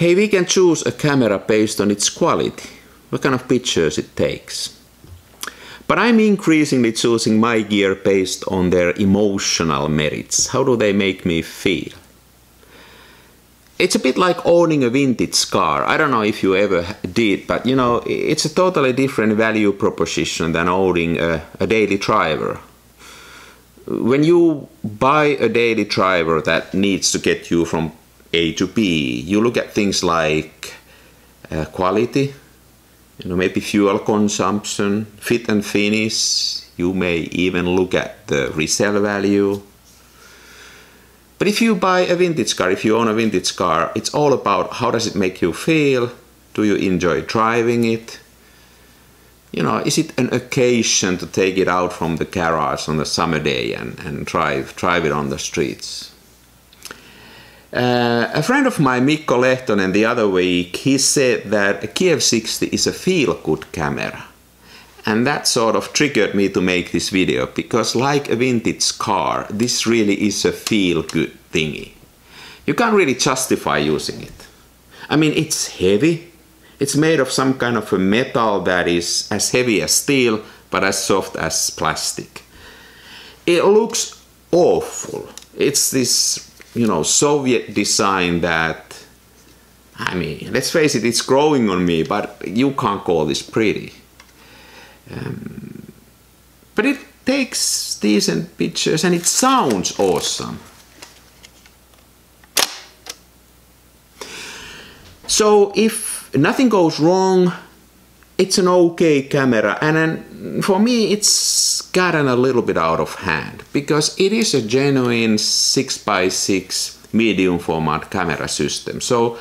Hey, we can choose a camera based on its quality, what kind of pictures it takes. But I'm increasingly choosing my gear based on their emotional merits. How do they make me feel? It's a bit like owning a vintage car. I don't know if you ever did, but you know, it's a totally different value proposition than owning a daily driver. When you buy a daily driver that needs to get you from A to B, you look at things like quality, you know, maybe fuel consumption, fit and finish. You may even look at the resale value. But if you buy a vintage car, if you own a vintage car, it's all about how does it make you feel? Do you enjoy driving it? You know, is it an occasion to take it out from the garage on a summer day and drive it on the streets? A friend of mine, Mikko Lehtonen, the other week, he said that a Kiev 60 is a feel-good camera. And that sort of triggered me to make this video, because like a vintage car, this really is a feel-good thingy. You can't really justify using it. I mean, it's heavy. It's made of some kind of a metal that is as heavy as steel, but as soft as plastic. It looks awful. It's this, you know, Soviet design that, I mean, let's face it, it's growing on me, but you can't call this pretty. But it takes decent pictures and it sounds awesome. So if nothing goes wrong, it's an okay camera, and then for me it's gotten a little bit out of hand, because it is a genuine 6x6 medium format camera system. So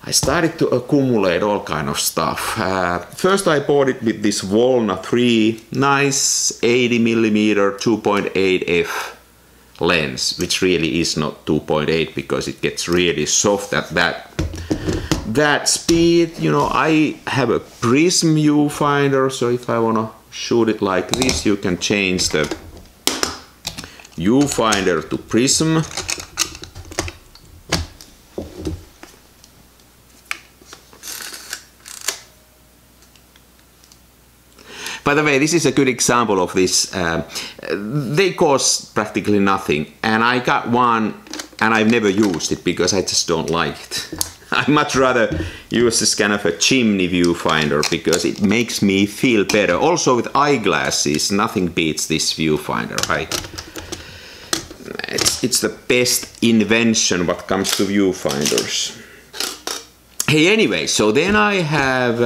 I started to accumulate all kind of stuff. First I bought it with this Walnut 3 nice 80mm 2.8f lens, which really is not 2.8 because it gets really soft at that speed. You know, I have a prism viewfinder, so if I want to shoot it like this, you can change the viewfinder to prism. By the way, this is a good example of this. They cost practically nothing, and I got one and I've never used it because I just don't like it. I much rather use this kind of a chimney viewfinder because it makes me feel better. Also with eyeglasses, nothing beats this viewfinder, right? It's the best invention when it comes to viewfinders. Hey, anyway, so then I have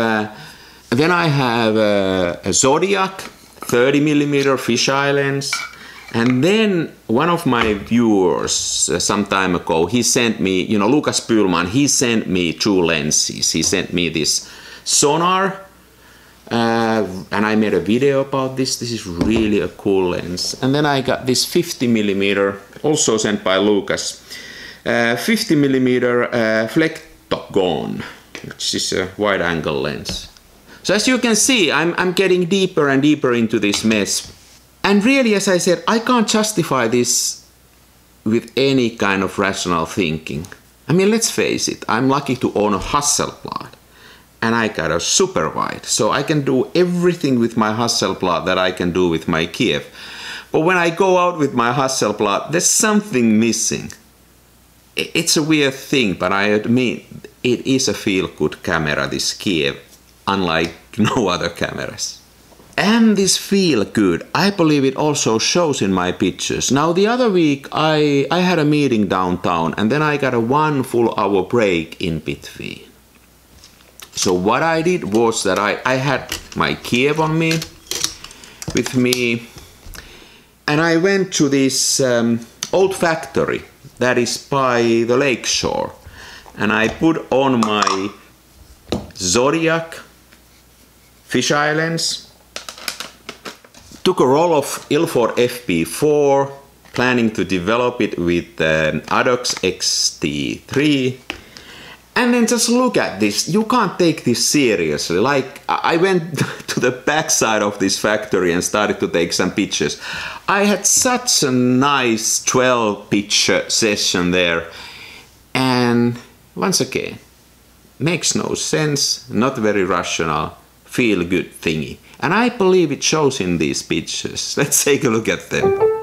a Zodiac 30mm fisheye lens, and then one of my viewers some time ago, he sent me, you know, Lucas Pühlman, he sent me two lenses. He sent me this Sonar, and I made a video about this. This is really a cool lens. And then I got this 50mm, also sent by Lucas, 50mm Flectogon, which is a wide angle lens. So as you can see, I'm getting deeper and deeper into this mess. And really, as I said, I can't justify this with any kind of rational thinking. I mean, let's face it, I'm lucky to own a Hasselblad. And I got a super wide, so I can do everything with my Hasselblad that I can do with my Kiev. But when I go out with my Hasselblad, there's something missing. It's a weird thing, but I admit it is a feel-good camera, this Kiev, unlike no other cameras. And this feel good, I believe it also shows in my pictures. Now the other week I had a meeting downtown, and then I got a 1 full hour break in between. So what I did was that I had my Kiev on me, with me, and I went to this old factory that is by the lakeshore, and I put on my Zodiac fisheye lens, took a roll of Ilford FP4, planning to develop it with Adox XT3, and then just look at this. You can't take this seriously. Like, I went to the backside of this factory and started to take some pictures. I had such a nice 12 picture session there, and once again, makes no sense, not very rational, feel good thingy. And I believe it shows in these pictures. Let's take a look at them.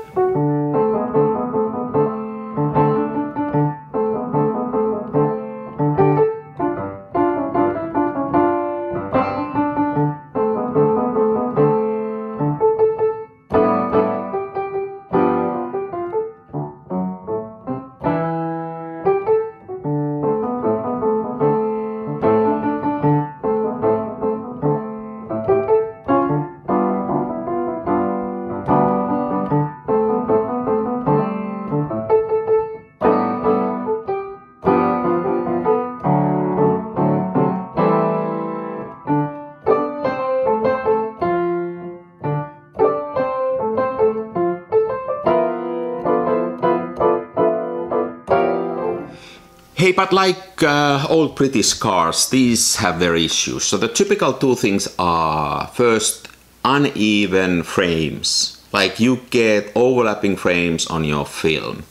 Hey, but like old British cars, these have their issues. So the typical two things are, first, uneven frames. Like you get overlapping frames on your film.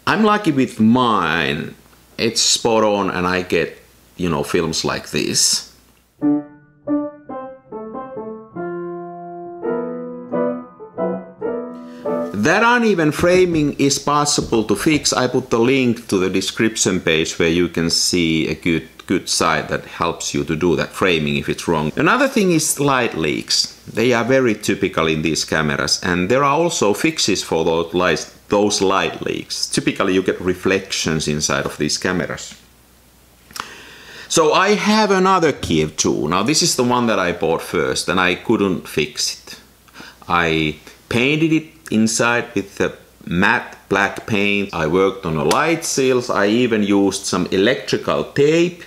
I'm lucky with mine. It's spot on and I get, you know, films like this. That uneven framing is possible to fix. I put the link to the description page where you can see a good site that helps you to do that framing if it's wrong. Another thing is light leaks. They are very typical in these cameras, and there are also fixes for those light leaks. Typically you get reflections inside of these cameras. So I have another Kiev too. Now this is the one that I bought first and I couldn't fix it. I painted it inside with the matte black paint. I worked on the light seals. I even used some electrical tape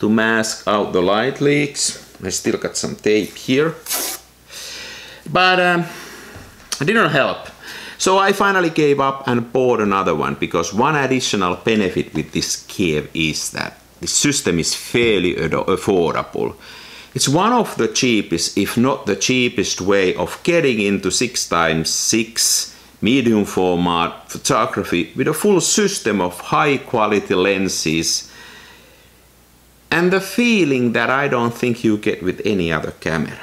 to mask out the light leaks. I still got some tape here. But it didn't help. So I finally gave up and bought another one, because one additional benefit with this Kiev is that the system is fairly affordable. It's one of the cheapest, if not the cheapest way of getting into 6x6 medium format photography with a full system of high quality lenses and the feeling that I don't think you get with any other camera.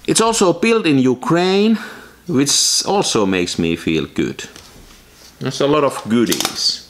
It's also built in Ukraine, which also makes me feel good. There's a lot of goodies.